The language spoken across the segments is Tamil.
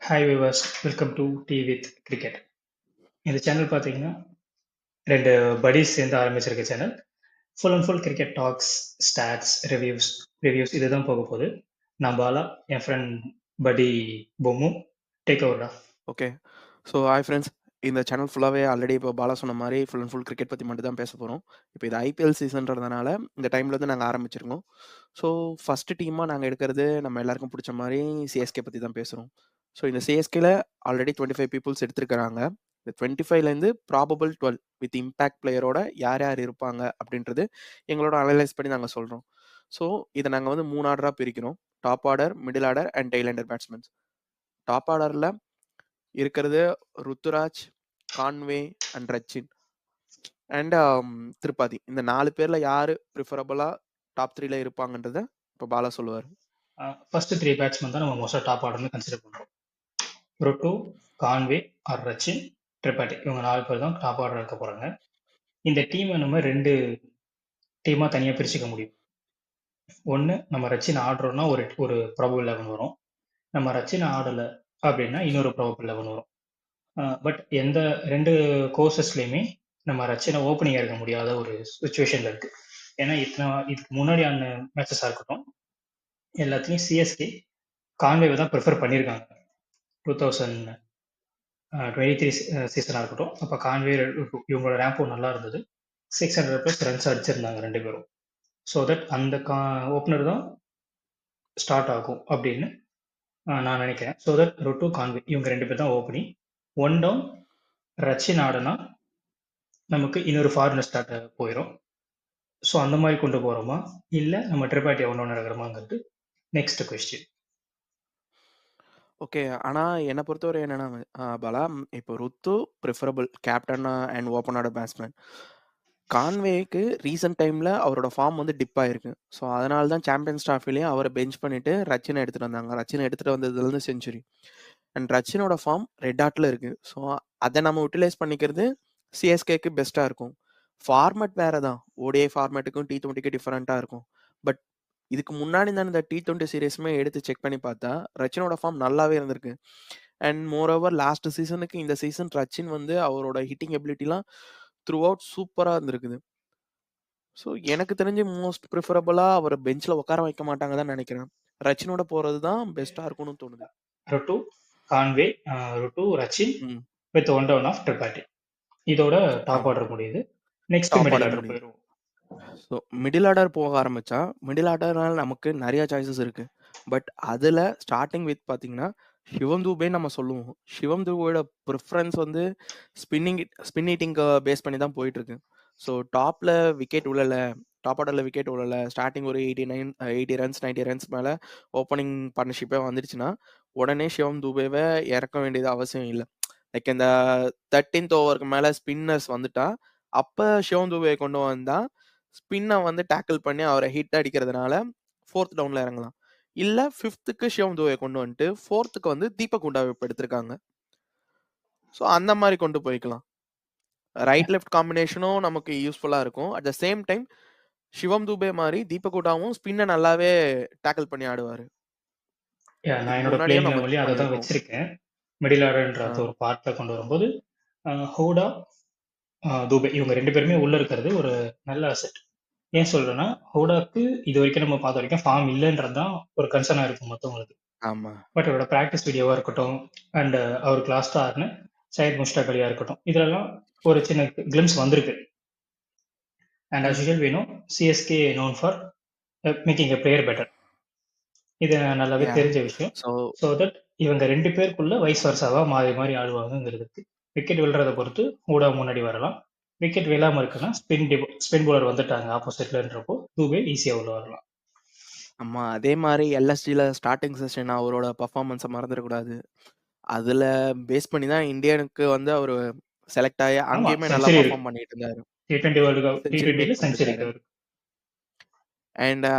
Hi viewers, welcome to Tea with Cricket. இந்த சேனல் பார்த்தீங்கன்னா 2 படீஸ் சேர்ந்து ஆரம்பிச்சிருக்க சேனல். Full and full cricket talks, stats, reviews இதுதான் போக போகுது. நான் பாலா, என் ஃப்ரெண்ட் படி பொம்மு. டேக் ஓவர்டா. ஓகே. So hi friends. இந்த சேனல் ஃபுல்லாகவே ஆல்ரெடி இப்போ பாலா சொன்ன மாதிரி ஃபுல் அண்ட் ஃபுல் கிரிக்கெட் பற்றி மட்டும் தான் பேச போகிறோம். இப்போ இது ஐபிஎல் சீசன்றதுனால இந்த டைம்லேருந்து நாங்கள் ஆரம்பிச்சிருக்கோம். ஸோ ஃபஸ்ட்டு டீமாக நாங்கள் எடுக்கிறது நம்ம எல்லாருக்கும் பிடிச்ச மாதிரி சிஎஸ்கே பற்றி தான் பேசுகிறோம். ஸோ இந்த சிஎஸ்கேல ஆல்ரெடி 25 பீப்புள்ஸ் எடுத்திருக்கிறாங்க. இந்த 25லேருந்து ப்ராபபிள் 12 வித் இம்பேக்ட் பிளேயரோட யார் யார் இருப்பாங்க அப்படின்றது எங்களோட அனலைஸ் பண்ணி நாங்கள் சொல்கிறோம். ஸோ இதை நாங்கள் வந்து 3 ஆர்டராக பிரிக்கிறோம். Top order, middle order and tail enter batsmen. Top ஆர்டரில் இருக்கிறது Ruturaj, Conway and Rachin and Tripathi. இந்த 4 பேர்ல யாரு ப்ரிஃபரபிளா டாப் 3ல இருப்பாங்கன்றத இப்போ பாலா சொல்லுவார். ஃபர்ஸ்ட் 3 பேட்ஸ்மேன் தான் நம்ம மோஸ்ட்டாக டாப் ஆர்டர்னு கன்சிடர் பண்ணுறோம். ருட்டு, கான்வே ஆர் ரச்சின், திரிபாதி இவங்க 4 பேர் தான் டாப் ஆர்டர் இருக்க போகிறாங்க. இந்த டீமை நம்ம 2 டீமாக தனியாக பிரிச்சுக்க முடியும். ஒன்று, நம்ம ரச்சின் ஆடுறோம்னா ஒரு ப்ராபபிள் 11 வரும். நம்ம ரச்சின் ஆடலை அப்படின்னா இன்னொரு ப்ராபபிள் 11 வரும். பட் எந்த 2 கோர்சஸ்லையுமே நம்ம ரச்சினை ஓப்பனிங் இருக்க முடியாத ஒரு சுச்சுவேஷன்ல இருக்கு. ஏன்னா இதுக்கு முன்னாடி ஆன மேட்சஸாக இருக்கட்டும், எல்லாத்துலேயும் சிஎஸ்கே கான்வேவை தான் ப்ரிஃபர் பண்ணியிருக்காங்க. 2023 சீசனாக இருக்கட்டும், அப்போ கான்வே இவங்களோட ரேம்போ நல்லா இருந்தது. 600+ ரன்ஸ் அடிச்சிருந்தாங்க 2 பேரும். ஸோ தட் அந்த ஓப்பனர் தான் ஸ்டார்ட் ஆகும் அப்படின்னு நான் நினைக்கிறேன். ஸோ தட் ருட்டு, கான்வே இவங்க 2 பேர் தான் ஓப்பனிங். 1 டவுன் ரச்சின் ஆடுனா நமக்கு இன்னொரு ஃபாரினர் ஸ்டார்ட் போயிடும். ஸோ அந்த மாதிரி கொண்டு போகிறோமா, இல்லை நம்ம ட்ரிபாட்டி ஒன்று நடக்கிறோமாங்கிறது நெக்ஸ்ட் கொஸ்டின். ஓகே. ஆனால் என்னை பொறுத்தவரை என்னென்னா பாலா, இப்போ ருத்து ப்ரிஃபரபிள் கேப்டன் அண்ட் ஓப்பனோட பேட்ஸ்மேன். கான்வேக்கு ரீசெண்ட் டைமில் அவரோட ஃபார்ம் வந்து டிப் ஆயிருக்கு. ஸோ அதனால தான் சாம்பியன்ஸ் ட்ராஃபிலையும் அவரை பெஞ்ச் பண்ணிவிட்டு ரச்சினை எடுத்துகிட்டு வந்தாங்க. ரச்சினை எடுத்துகிட்டு வந்ததுலேருந்து செஞ்சுரி. அண்ட் ரச்சினோட ஃபார்ம் ரெட் ஆட்டில் இருக்குது. ஸோ அதை நம்ம யூட்டிலைஸ் பண்ணிக்கிறது சிஎஸ்கேக்கு பெஸ்ட்டாக இருக்கும். ஃபார்மேட் வேறு தான். ஓடிஐ ஃபார்மேட்டுக்கும் T20க்கும் டிஃப்ரெண்ட்டாக இருக்கும். பட் இதுக்கு முன்னாடி தான் இந்த T20 சீரீஸுமே எடுத்து செக் பண்ணி பார்த்தா ரச்சினோட ஃபார்ம் நல்லாவே இருந்திருக்கு. அண்ட் மோர் ஓவர் லாஸ்ட் சீசனுக்கு இந்த சீசன் ரச்சின் வந்து அவரோட ஹிட்டிங் எபிலிட்டிலாம் த்ரூ அவுட் சூப்பராக இருந்திருக்குது. ஸோ எனக்கு தெரிஞ்சு மோஸ்ட் ப்ரிஃபரபிளாக அவரை பெஞ்சில் உட்கார வைக்க மாட்டாங்க தான் நினைக்கிறேன். ரச்சினோட போகிறது தான் பெஸ்ட்டாக இருக்கும்னு தோணுது. Ruthu, Conway, Ruthu, Rachin with 1 down of Tripathi. இதோட டாப் ஆர்டர் முடியுது. நெக்ஸ்ட் மிடில் ஆர்டர் போயிடும். ஸோ மிடில் ஆர்டர் போக ஆரம்பித்தா மிடில் ஆர்டர்னால நமக்கு நிறையா சாய்ஸஸ் இருக்குது. பட் அதில் ஸ்டார்டிங் வித் பார்த்தீங்கன்னா சிவம் தூபே நம்ம சொல்லுவோம். சிவம் தூபேயோட ப்ரிஃபரன்ஸ் வந்து ஸ்பின் ஹிட்டிங்க்கு பேஸ் பண்ணி தான் போயிட்டுருக்கு. ஸோ டாப்பில் விக்கெட் விழலை, டாப் ஆர்டரில் விக்கெட் விழலை, ஸ்டார்டிங் ஒரு 80 ரன்ஸ் 90 ரன்ஸ் மேலே ஓப்பனிங் பார்ட்னர்ஷிப்பே வந்துடுச்சுன்னா உடனே சிவம் தூபேவை இறக்க வேண்டியது அவசியம் இல்லை. லைக் இந்த 13th ஓவருக்கு மேலே ஸ்பின்னர்ஸ் வந்துட்டா அப்போ சிவம் தூபே கொண்டு வந்தால் ஸ்பின்னை வந்து டேக்கிள் பண்ணி அவரை ஹிட் அடிக்கிறதுனால 4th டவுனில் இறங்கலாம். இல்லை 5th சிவம் தூபே கொண்டு வந்துட்டு 4th வந்து தீபக் ஹூடாவை இப்போ எடுத்திருக்காங்க. ஸோ அந்த மாதிரி கொண்டு போய்க்கலாம். ரைட் லெஃப்ட் காம்பினேஷனும் நமக்கு யூஸ்ஃபுல்லாக இருக்கும். அட் த சேம் டைம் சிவம் தூபே மாதிரி தீபக் ஹூடாவும் ஸ்பின்னை நல்லாவே டேக்கிள் பண்ணி ஆடுவார். நான் என்னோட பிளேயிங் லெவல்லையும் அதை தான் வச்சிருக்கேன். மிடில் ஆர்டர்ன்ற ஒரு பார்ட்டில் கொண்டு வரும்போது ஹூடா, தூபே இவங்க 2 பேருமே உள்ள இருக்கிறது ஒரு நல்ல அசெட். ஏன் சொல்றேன்னா, ஹூடாக்கு இது வரைக்கும் நம்ம பார்த்த வரைக்கும் ஃபார்ம் இல்லைன்றது தான் ஒரு கன்சர்னா இருக்கும் மற்றவங்களுக்கு. பட் அவரோட ப்ராக்டிஸ் வீடியோவா இருக்கட்டும், அண்ட் அவருக்கு லாஸ்டா ஆடின சையத் முஷ்டாக் அலியா இருக்கட்டும், இதுலலாம் ஒரு சின்ன கிளிம்ஸ் வந்திருக்கு. And as usual we know CSK known for making a player better. இது நல்லாவே தெரிஞ்ச விஷயம். ஸோ தட் இவங்க 2 பேருக்குள்ள வைஸ் வர்சாவா மாறி மாறி ஆடுவாங்கிறதுக்கு விக்கெட் விழுறதை பொறுத்து ஹூடா முன்னாடி வரலாம். விக்கெட் விழாம இருக்குன்னா ஸ்பின் பவுலர் வந்துட்டாங்க ஆப்போசிட்லன்றப்போ தூபே ஈஸியா உள்ள வரலாம். ஆமா, அதே மாதிரி எல்எஸ்டியில் ஸ்டார்டிங் செஷன் அவரோட பர்ஃபார்மன்ஸை மறந்துடக்கூடாது. அதில் பேஸ் பண்ணி தான் இந்தியனுக்கு வந்து அவர் செலக்ட் ஆகி அங்கேயுமே நல்லா பர்ஃபார்ம் பண்ணிட்டு இருந்தாரு. T20 வேர்ல்டு கப் T20ல செஞ்சுரி இருக்கு. அண்ட்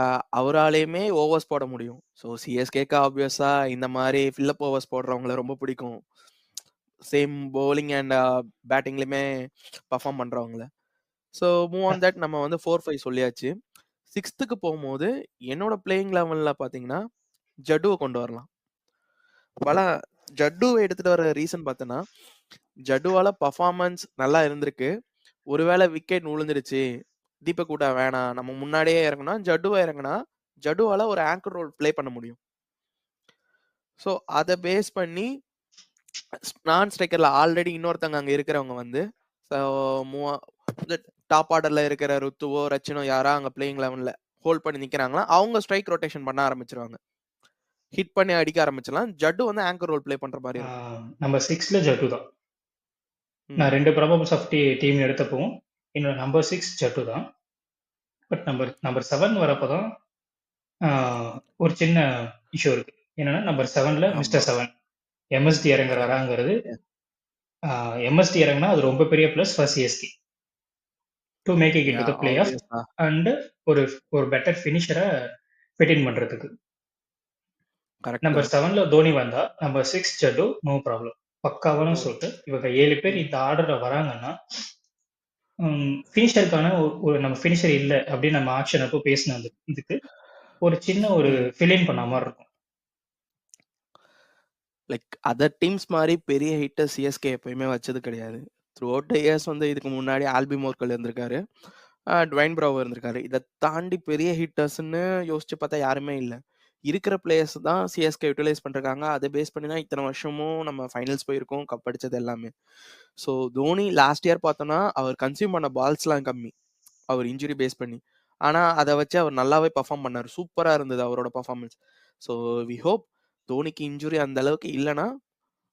அவராலையுமே ஓவர்ஸ் போட முடியும். ஸோ சிஎஸ்கேக்கு ஆப்வியஸாக இந்த மாதிரி ஃபில்லப் ஓவர்ஸ் போடுறவங்கள ரொம்ப பிடிக்கும். சேம் பவுலிங் அண்ட் பேட்டிங்லேயுமே பர்ஃபார்ம் பண்ணுறவங்கள. ஸோ மூவ் ஆன் தட் நம்ம வந்து 4-5 சொல்லியாச்சு. 6th போகும்போது என்னோட பிளேயிங் லெவலில் பார்த்தீங்கன்னா ஜட்டுவை கொண்டு வரலாம். பல ஜட்டுவை எடுத்துட்டு வர ரீசன் பார்த்தோன்னா ஜட்டுவால பர்ஃபார்மன்ஸ் நல்லா இருந்திருக்கு. ஒருவேளை விக்கெட் விழுந்துருச்சு, தீபக் கூட்டா வேணாம், நம்ம முன்னாடியே இறங்குனா ஜட்டுவா இறங்குனா ஜட்டுவால ஒரு ஆங்கர் ரோல் ப்ளே பண்ண முடியும். ஸோ அதை பேஸ் பண்ணி நான் ஸ்ட்ரைக்கர்ல ஆல்ரெடி இன்னொருத்தங்க அங்க இருக்கிறவங்க வந்து டாப் ஆர்டர்ல இருக்கிற ருத்துவோ ரச்சினோ யாரா அங்க பிளேயிங் லெவன்ல ஹோல்ட் பண்ணி நிக்கிறாங்களா, அவங்க ஸ்ட்ரைக் ரொட்டேஷன் பண்ண ஆரம்பிச்சிருவாங்க, ஹிட் பண்ணி அடிக்க ஆரம்பிச்சிடலாம். ஜட்டு வந்து ஆங்கர் ரோல் ப்ளே பண்ற மாதிரி இருக்கும். நம்பர் 6ல ஜட்டு தான். நான் 2 ப்ராபபிள்ஸ் ஆஃப் டீம் எடுத்தப்போ என்னோட நம்பர் 6 ஜட்டு தான். பட் நம்பர் 7 வரப்போ தான் ஒரு சின்ன இஷ்யூ இருக்கு. என்னன்னா நம்பர் 7ல மிஸ்டர் 7 எம்எஸ்டி இறங்குறாராங்கிறது. எம்எஸ்டி இறங்குனா அது ரொம்ப பெரிய plus for CSK to make it into the play off and ஒரு ஒரு பெட்டர் ஃபினிஷரை ஃபிட் பண்றதுக்கு. நம்பர் 7ல தோனி வந்தா நம்பர் 6 ஜட்டு நோ ப்ராப்ளம் பக்காவான சொல்லிட்டு இவங்க 7 பேர் இந்த ஆர்டர்ல வராங்கன்னா ஃபினிஷருக்கான ஒரு நம்ம ஃபினிஷர் இல்லை அப்படின்னு நம்ம ஆக்ஷன் அப்போ பேசின இதுக்கு ஒரு சின்ன ஒரு ஃபில்லின் பண்ண மாதிரி இருக்கும். லைக் அதர் டீம்ஸ் மாதிரி பெரிய ஹிட்டர் சிஎஸ்கே எப்பயுமே வச்சது கிடையாது. த்ரூ அவுட் இயர்ஸ் வந்து இதுக்கு முன்னாடி ஆல்பி மோர்கல் இருந்திருக்காரு, டுவைன் ப்ராவோ இருந்திருக்காரு. இதை தாண்டி பெரிய ஹிட்டர்ஸ்ன்னு யோசிச்சு பார்த்தா யாருமே இல்லை. இருக்கிற பிளேயர்ஸ் தான் சிஎஸ்கே யூட்டிலைஸ் பண்ணிருக்காங்க. அதை பேஸ் பண்ணி தான் இத்தனை வருஷமும் நம்ம ஃபைனல்ஸ் போயிருக்கோம், கப் அடிச்சது எல்லாமே. ஸோ தோனி லாஸ்ட் இயர் பார்த்தோன்னா அவர் கன்சியூம் பண்ண பால்ஸ்லாம் கம்மி, அவர் இன்ஜுரி பேஸ் பண்ணி. ஆனால் அதை வச்சு அவர் நல்லாவே பர்ஃபார்ம் பண்ணார், சூப்பராக இருந்தது அவரோட பர்ஃபார்மன்ஸ். ஸோ வி ஹோப் தோனிக்கு இன்ஜுரி அந்த அளவுக்கு இல்லைன்னா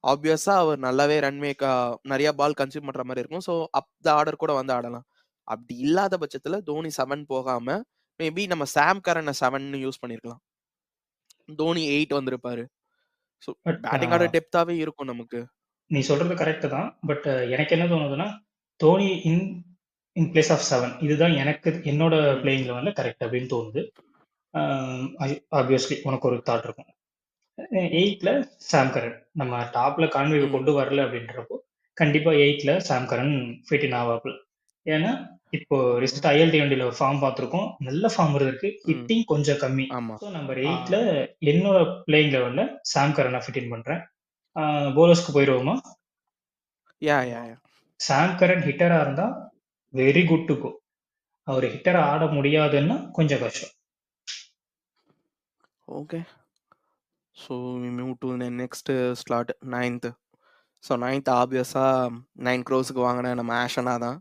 ஆப்வியஸா அவர் நல்லாவே ரன்மேக்கா நிறைய பால் கன்சியூம் பண்ற மாதிரி இருக்கும். ஸோ அப் த ஆர்டர் கூட வந்து ஆடலாம். அப்படி இல்லாத பட்சத்துல தோனி 7 போகாம மேபி நம்ம சாம் கரனை 7 யூஸ் பண்ணிருக்கலாம், தோனி 8 வந்திருப்பாரு. ஸோ பேட்டிங் ஆர்டர் டெப்தாவே இருக்கும் நமக்கு. நீ சொல்றது கரெக்ட் தான். பட் எனக்கு என்ன தோணுதுன்னா தோனி இன் பிளேஸ் ஆஃப் 7 இதுதான் எனக்கு என்னோட பிளேயிங் லெவன்ல கரெக்ட் அப்படின்னு தோணுது. ஆப்வியஸ்லி உனக்கு ஒரு தாட் இருக்கும். 8ல சாம் கரன் நம்ம டாப்ல கான்வே கொண்டு வரல அப்படின்றப்போ கண்டிப்பா 8ல சாம் கரன் ஃபிட் இன் ஆவாப்பிள். ஏன்னா இப்போ ரிசல்ட் ILT20ல ஃபார்ம் பார்த்துருக்கோம், நல்ல ஃபார்ம் இருக்கு, ஹிட்டிங் கொஞ்சம் கம்மி. ஸோ நம்பர் 8ல என்னோட பிளேயிங் லெவல்ல சாம் கரனை ஃபிட் இன் பண்றேன். போலர்ஸ்க்கு போயிடுவோமா? சாம் கரன் ஹிட்டரா இருந்தா வெரி குட் டு கோ. அவர் ஹிட்டரா ஆட முடியாதுன்னா கொஞ்சம் கஷ்டம். Okay, so we move to the next slot, 9th. So 9th ஆப்வியஸா 9 crores வாங்கின நம்ம ஆஷனா தான்.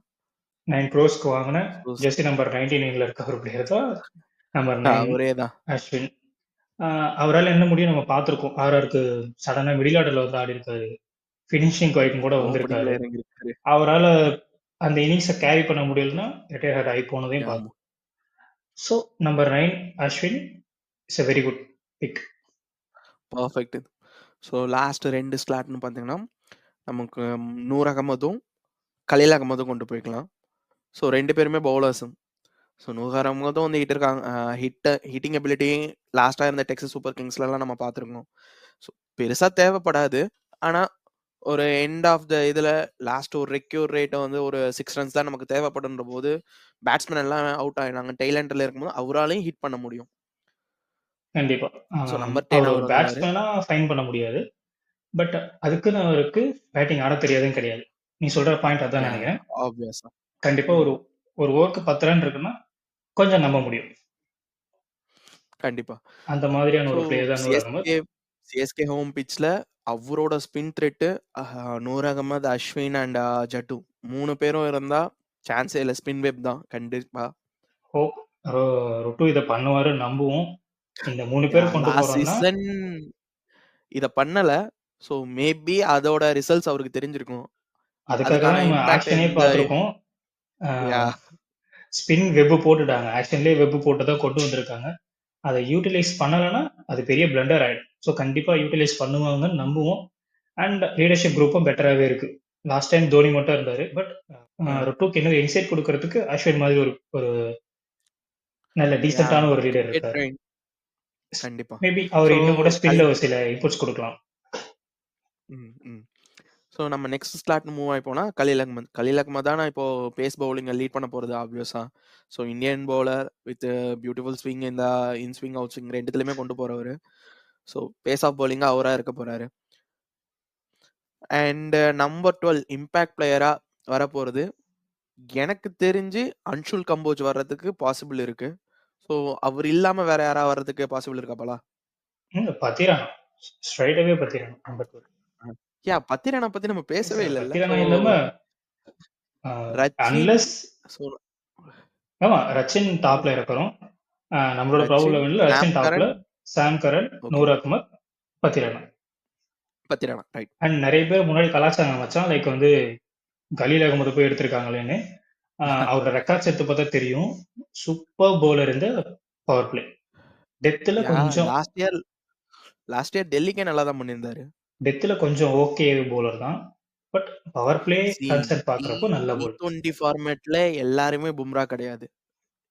9 crores வாங்கின ஜெர்சி நம்பர் 99ல இருக்க ஒரு பிளேயர் தான் நம்பர் 9 ஒரே தான் அஸ்வின். அவரால் என்ன முடியும் நம்ம பார்த்துருக்கோம். ஆர்ஆருக்கு சடனா மிடில் ஆர்டர்ல வந்து ஆடி இருக்காரு, ஃபினிஷிங் வரைக்கும் கூட வந்திருக்காரு. அவரால் அந்த இன்னிங்ஸை கேரி பண்ண முடியலன்னா ரிட்டையர் ஆகி போனதையும் பார்த்தோம். So number 9 Ashwin is a very good pick. Perfect. So last 2 ஸ்லாட்னு பார்த்தீங்கன்னா நமக்கு நூர் அகமதும் கலீல் அகமதும் கொண்டு போய்க்கலாம். ஸோ 2 பேருமே பவுலர்ஸும். ஸோ நூர் அகமதும் வந்து ஹிட்டிங் எபிலிட்டி லாஸ்ட்டாக இருந்த டெக்ஸஸ் சூப்பர் கிங்ஸ்லாம் நம்ம பார்த்துருக்கோம். ஸோ பெருசாக தேவைப்படாது, ஆனால் ஒரு எண்ட் ஆஃப் த இதில் லாஸ்ட் ஒரு ரெக்யூர் ரேட்டை வந்து ஒரு 6 runs தான் நமக்கு தேவைப்படுன்ற போது பேட்ஸ்மேன் எல்லாம் அவுட் ஆகினாங்க, டெய்லண்டில் இருக்கும்போது அவராலையும் ஹிட் பண்ண முடியும். கண்டிப்பா நம்பர் 10 ஒரு பேட்ஸ்மேனா ஃபைன் பண்ண முடியாது, பட் அதுக்குன்னு அவருக்கு பேட்டிங் ஆட தெரியாதுன்னு கிடையாது. நீ சொல்ற பாயிண்ட் அதான் நினைக்கிறேன். ஆப்வியஸா கண்டிப்பா ஒரு ஓவருக்கு 10 ரன் இருக்குன்னா கொஞ்சம் நம்ப முடியும். கண்டிப்பா அந்த மாதிரியான ஒரு பிளேயர் தான் நூர் அகமது. சிஎஸ்கே ஹோம் பிட்ச்ல அவரோட spin threat Noor Ahmad, Ashwin and Jaddu 3 பேரும் இருந்தா சான்ஸே இல்லை, ஸ்பின் வெப் தான் கண்டிப்பா. ஹோப் ருட்டு இதை பண்ணுவாரு நம்புவோம். இந்த 3 பேர் கொண்டு போறோம்னா இத பண்ணல. சோ மேபி அதோட ரிசல்ட்ஸ் அவருக்கு தெரிஞ்சிருக்கும். அதுக்காக தான் நம்ம ஆக்ஷனே பார்த்திருக்கோம். ஸ்பின் வெப் போட்டுட்டாங்க, ஆக்ஷன்லயே வெப் போட்டு தான் கொண்டு வந்திருக்காங்க. அதை யூட்டிலைஸ் பண்ணலைன்னா அது பெரிய பிளண்டர் ஆயிடும். ஸோ கண்டிப்பா யூட்டிலைஸ் பண்ணுவாங்கன்னு நம்புவோம். அண்ட் லீடர்ஷிப் குரூப்பும் பெட்டராகவே இருக்கு. லாஸ்ட் டைம் தோனி மட்டும் இருந்தாரு, பட் ருட்டுக்கு இன்னொரு இன்சைட் கொடுக்கறதுக்கு அஸ்வின் மாதிரி ஒரு நல்ல டீசென்ட்டான ஒரு லீடர் இருக்காரு. கண்டிப்பா மேபி அவர் இன்னும் கூட ஸ்பின்ல சில இன்புட்ஸ் கொடுக்கலாம். ஸோ நம்ம நெக்ஸ்ட் ஸ்லாட் மூவ் ஆகி போனால் கலீல் அகமது தான் இப்போ பேஸ் பவுலிங்கை லீட் பண்ண போகிறது ஆப்வியஸா. So Indian bowler with beautiful swing இந்த இன் ஸ்விங் அவுட் ஸ்விங் ரெண்டுத்துலையுமே கொண்டு போகிறவர். ஸோ பேஸ் ஆஃப் பவுலிங்காக அவராக இருக்க போகிறாரு. அண்ட் நம்பர் 12 இம்பாக்ட் பிளேயரா வரப்போறது எனக்கு தெரிஞ்சு அன்ஷுல் கம்போஜ் வர்றதுக்கு பாசிபிள் இருக்கு. ஸோ அவர் இல்லாம வேற யாராவது வர்றதுக்கு பாசிபிள் இருக்காப்பலா? Pathirana straight away Pathirana number 12. Pathirana பத்தி நம்ம பேசவே இல்ல. பத்திரானா இல்லாம ரச்சின் அன்லெஸ் ஆமா ரச்சின் டாப்ல இருக்கிறோம். நம்மளோட ப்ராப்ளம் லெவல்ல ரச்சின் டாப்ல, சாம் கரன், நூர் அகமத், பத்திரானா ரைட். அண்ட் நிறைய பேர் முன்னாடி கலாச்சாரம் வச்சான் லைக் வந்து கலீல் அகமது போய் எடுத்திருக்காங்களேன்னு. அவரோட ரெக்கார்ட்ஸ் எடுத்து பார்த்தா தெரியும். சூப்பர் பவுலர் இந்த பவர் பிளே டெத்துல கொஞ்சம் லாஸ்ட் இயர் டெல்லிக்கே நல்லா தான் பண்ணியிருந்தாரு. டெத்துல கொஞ்சம் ஓகே பவுலர் தான். பட் பவர் பிளே கன்செப்ட் பாக்குறப்போ நல்ல பவுலர். T20 ஃபார்மேட்ல எல்லாருமே பும்ரா கிடையாது.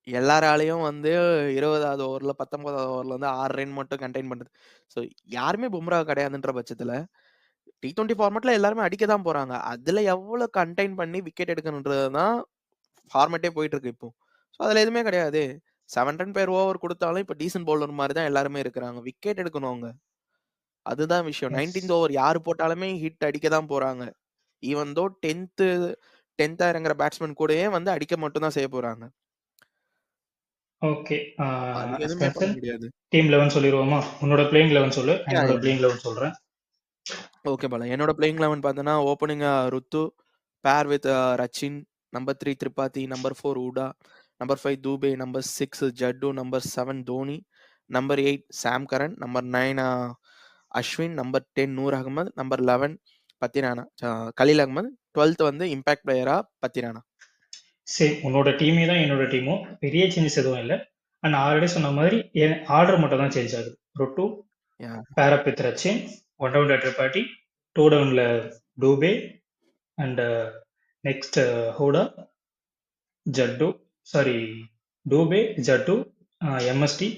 எல்லாராலையும் வந்து 20வது ஓவர்ல 19வது ஓவர்ல வந்து 6 ரன் மட்டும் கண்டெயின் பண்றது. ஸோ யாருமே பும்ரா கிடையாதுன்ற பட்சத்துல T20 ஃபார்மேட்ல எல்லாருமே அடிக்க தான் போறாங்க. அதுல எவ்வளவு கண்டெயின் பண்ணி விக்கெட் எடுக்கணுன்றது தான் ஃபார்மேட்டே போயிட்டு இருக்கு இப்போ. ஸோ அதுல எதுவுமே கிடையாது. 7 ரன் பேர் ஓவர் கொடுத்தாலும் இப்போ டீசன்ட் பவுலர் மாதிரி தான் எல்லாருமே இருக்கிறாங்க. விக்கெட் எடுக்கணும் அவங்க. அதுதான் விஷயம். 19th ஓவர் யாரு போட்டாலுமே ஹிட் அடிக்க தான் போறாங்க. ஈவன் தோ 10th இறங்குற பேட்ஸ்மேன் கூடயே வந்து அடிக்க மட்டும் தான் செய்ய போறாங்க. ஓகே. எதுவுமே பண்ண முடியாது. டீம் 11 சொல்லிடுவோமா? உன்னோட பிளேயிங் 11 சொல்லு. என்னோட பிளேயிங் 11 சொல்றேன். ஓகே பாலா. என்னோட பிளேயிங் 11 பார்த்தனா opening Ruthu, pair with Rachin, number 3 Tripathi, number 4 Hooda, number 5 Dube, number 6 Jaddu, number 7 Dhoni, number 8 Sam Curran, number 9 Ashwin, number 10 Noor Ahmad, number 11 Pathirana Khaleel Ahmed, 12th வந்து இம்பாக்ட் பிளேயரா பத்திரானா. சரி, உன்னோட டீமே தான் என்னோட டீமும். பெரிய சேஞ்சஸ் எதுவும் இல்லை. நான் ஆல்ரெடி சொன்ன மாதிரி ஆர்டர் மட்டும் தான் சேஞ்ச் ஆகுது. ருட்டு பேர் அப் வித் ரச்சின், 1 டவுன்ல திரிபாதி, 2 டவுன்ல Dube and next Hooda, Jaddu sorry Dube, Jaddu, MSD,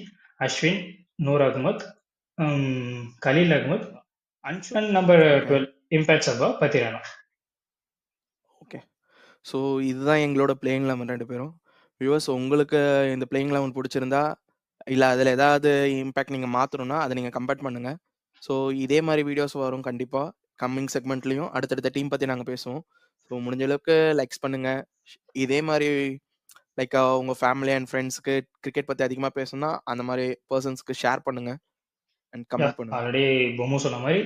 Ashwin, Noor Ahmad, Khaleel Ahmad, Anshul number 12 impact sub Pathirana. Okay. So இதுதான் எங்களோட பிளேயிங் 11 2 பேரும். வியூவர்ஸ் உங்களுக்கு இந்த பிளேயிங் 11 பிடிச்சிருந்தா இல்லை அதில் ஏதாவது இம்பேக்ட் நீங்கள் மாற்றணும்னா அதை நீங்கள் கம்பேர் பண்ணுங்கள். ஸோ இதே மாதிரி வீடியோஸ் வரும் கண்டிப்பாக கம்மிங் செக்மெண்ட்லேயும். அடுத்தடுத்த டீம் பற்றி நாங்கள் பேசுவோம். ஸோ முடிஞ்ச அளவுக்கு லைக்ஸ் பண்ணுங்கள். இதே மாதிரி லைக் உங்கள் ஃபேமிலி அண்ட் ஃப்ரெண்ட்ஸுக்கு கிரிக்கெட் பற்றி அதிகமாக பேசணும்னா அந்த மாதிரி பர்சன்ஸ்க்கு ஷேர் பண்ணுங்கள் அண்ட் கமெண்ட் பண்ணுங்கள். ஆல்ரெடி பொம்மு சொன்ன மாதிரி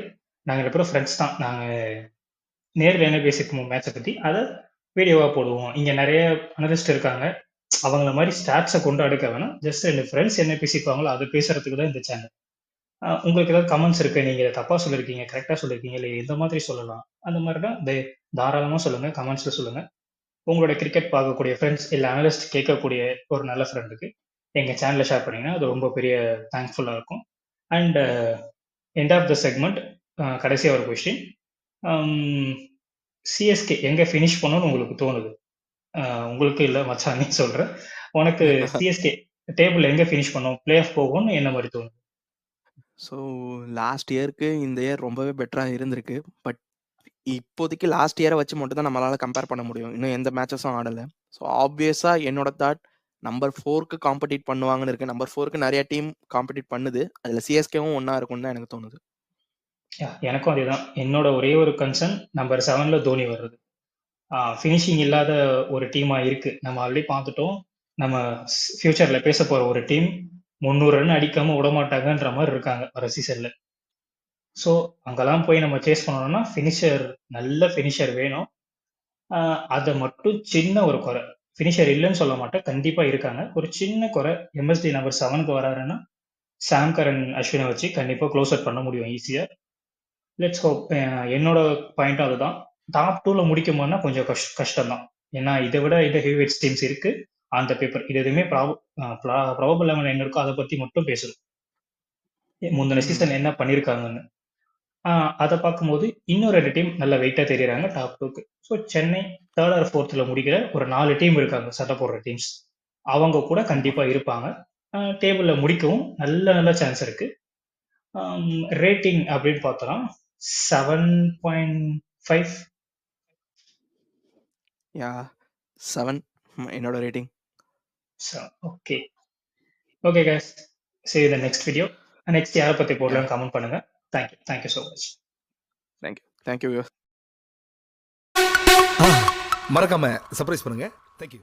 நாங்கள் 2 பேரும் ஃப்ரெண்ட்ஸ் தான். நாங்கள் நேரில் என்ன பேசிப்போம் மேட்சை பற்றி அதை வீடியோவாக போடுவோம். இங்கே நிறைய அனலிஸ்ட் இருக்காங்க. அவங்கள மாதிரி ஸ்டாட்ஸை கொண்டு அடுக்க வேணாம். ஜஸ்ட் 2 ஃப்ரெண்ட்ஸ் என்ன பேசிப்பாங்களோ அதை பேசுறதுக்கு தான் இந்த சேனல். உங்களுக்கு ஏதாவது கமெண்ட்ஸ் இருக்கு, நீங்க தப்பா சொல்லிருக்கீங்க, கரெக்டா சொல்லிருக்கீங்க, இல்லை எந்த மாதிரி சொல்லலாம், அந்த மாதிரினா தாராளமா சொல்லுங்க, கமெண்ட்ஸ்ல சொல்லுங்க. உங்களோட கிரிக்கெட் பார்க்கக்கூடிய ஃப்ரெண்ட்ஸ் இல்லை அனலிஸ்ட் கேட்கக்கூடிய ஒரு நல்ல ஃப்ரெண்டுக்கு எங்க சேனலை ஷேர் பண்ணீங்கன்னா அது ரொம்ப பெரிய தேங்க்ஃபுல்லா இருக்கும். And end of the segment கடைசியாக ஒரு கொஸ்டின். சிஎஸ்கே எங்க ஃபினிஷ் பண்ணணும்னு உங்களுக்கு தோணுது? உங்களுக்கு இல்லை மச்சான், நீ சொல்றேன். உனக்கு சிஎஸ்கே டேபிள் எங்க ஃபினிஷ் பண்ணும், பிளே ஆஃப் போகும்னு என்ன மாதிரி தோணுது? ஸோ லாஸ்ட் இயருக்கு இந்த இயர் ரொம்பவே பெட்டராக இருந்திருக்கு. பட் இப்போதைக்கு லாஸ்ட் இயரை வச்சு மட்டும் தான் நம்மளால கம்பேர் பண்ண முடியும். இன்னும் எந்த மேட்சஸும் ஆடலை. ஸோ ஆப்வியஸாக என்னோட தாட் நம்பர் 4க்கு காம்படிட் பண்ணுவாங்கன்னு இருக்கு. நம்பர் 4க்கு நிறைய டீம் காம்படிட் பண்ணுது. அதில் சிஎஸ்கேவும் ஒன்றா இருக்கும்னு தான் எனக்கு தோணுது. எனக்கும் அதேதான். என்னோட ஒரே ஒரு கன்சர்ன் நம்பர் 7ல தோனி வர்றது. ஃபினிஷிங் இல்லாத ஒரு டீமா இருக்கு. நம்ம ஆல்ரெடி பார்த்துட்டோம். நம்ம ஃபியூச்சர்ல பேச போற ஒரு டீம் 300 ரன் அடிக்காம விட மாட்டாங்கன்ற மாதிரி இருக்காங்க வர சீசன்ல. ஸோ அங்கெல்லாம் போய் நம்ம சேஸ் பண்ணணும்னா ஃபினிஷர், நல்ல ஃபினிஷர் வேணும். அதை மட்டும் சின்ன ஒரு குறை, ஃபினிஷர் இல்லைன்னு சொல்ல மாட்டேன், கண்டிப்பா இருக்காங்க. ஒரு சின்ன குறை, எம்எஸ்டி நம்பர் 7க்கு வராருன்னா சாம் கரன், அஸ்வினை வச்சு கண்டிப்பா க்ளோஸ் அவுட் பண்ண முடியும் ஈஸியா. Let's hope. என்னோட பாயிண்ட் அதுதான். டாப் 2ல முடிக்கும்போதுனா கொஞ்சம் கஷ்டம் தான். ஏன்னா இதை விட இந்த ஹெவிவெயிட்ஸ் டீம்ஸ் இருக்கு ஆன் த பேப்பர். இது எதுவுமே ப்ராபபிள் லெவல் என்ன இருக்கோ அதை பத்தி மட்டும் பேசணும், முந்தின சீசன் என்ன பண்ணிருக்காங்கன்னு. அதை பார்க்கும்போது இன்னும் 2 டீம் நல்ல வெயிட்டா தெரியுறாங்க டாப் 2க்கு. So Chennai 3rd or 4th முடிக்கிற ஒரு 4 டீம் இருக்காங்க சட்டை போடுற டீம்ஸ். அவங்க கூட கண்டிப்பா இருப்பாங்க. டேபிள்ல முடிக்கவும் நல்ல நல்ல சான்ஸ் இருக்கு. ரேட்டிங் அப்படின்னு பார்த்தோம்னா 7.5. யா 7 என்னோட rating. Okay okay guys, see you in the next video. Next யாரை பத்தி போடலாம் கமெண்ட் பண்ணுங்க. Thank you so much. தேங்க்யூ. மறக்காம சர்ப்ரைஸ் பண்ணுங்க. தேங்க்யூ.